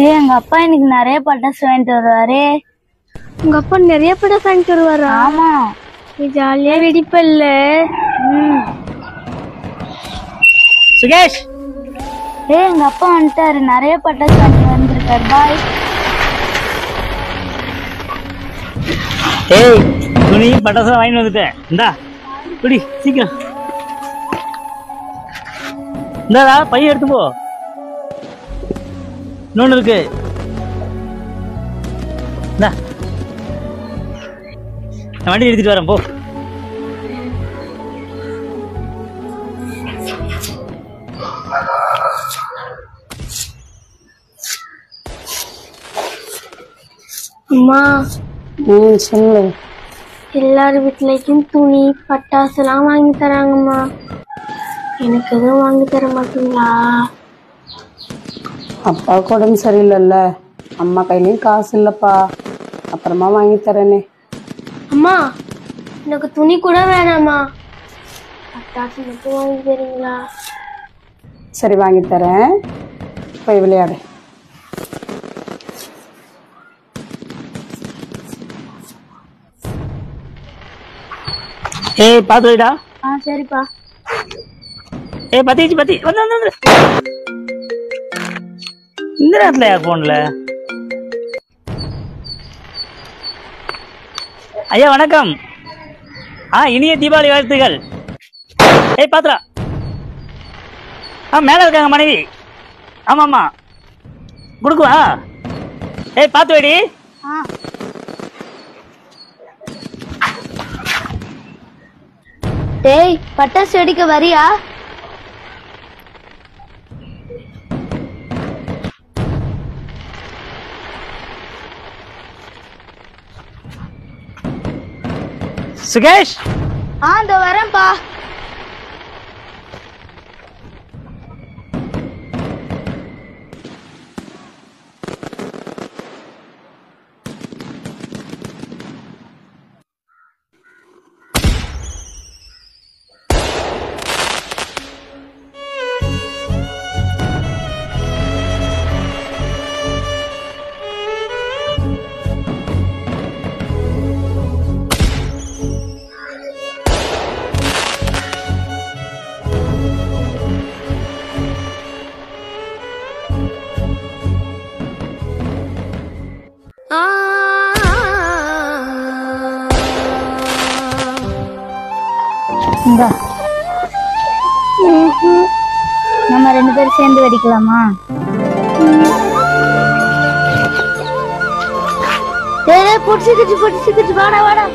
எங்க அப்பா இன்னைக்கு நிறைய பட்டாசு வாங்கிட்டு வருவாரு. உங்க அப்பா நிறைய பட்டாசு வாங்கிட்டு வருவாரா? ஆமா. நீ ஜாலியா வெடிப்பல்ல. சுகேஷ், எங்க அப்பா வந்துட்டாரு, நிறைய பட்டாசு வாங்கிட்டு வந்திருக்காரு. பாய். ஏய் துணி பட்டாசு வாங்கிட்டு வந்துட்டேன். இந்தா குடி சீக்கிரம். இந்தாடா பையன் எடுத்து போ. இன்னொன்னு இருக்கு. இந்தா நான் வண்டி எடுத்துட்டு வரேன் போ. அம்மா. சொல்லு. எல்லாரும் வீட்லயும் துணி பட்டாசு எல்லாம் வாங்கி தராங்கம்மா. எனக்கு எதுவும் வாங்கி தர மாட்டீங்களா? அப்பாவுக்கு உடம்பு சரியில்லைல்ல, அம்மா கையிலயும் காசு இல்லப்பா, அப்புறமா வாங்கி தரேனே. அம்மா எனக்கு துணி கூட வேணாம்மா, பட்டாசு மட்டும் வாங்கி தரீங்களா? சரி வாங்கி தரேன், போய் விளையாடு. ஏய் பாத்து வைடா. சரிப்பா. ஏய் பத்திச்சு பத்தி வந்து வந்து இந்த நேரத்துல யார் போன்ல? ஐயா வணக்கம். இனிய தீபாவளி வாழ்த்துகள். ஏய் பாத்ரா. மேல இருக்காங்க மனைவி. ஆமா ஆமா குடுக்குவா. ஏய் பாத்து வைடி. டேய் பட்டாசு வெடிக்க வரியா? சுகேஷ். இதோ வரேன்ப்பா. நம்ம 2 பேரும் சேர்ந்து வெடிக்கலாமா? பொடிச்சுக்கிட்டு வாடா வாடா.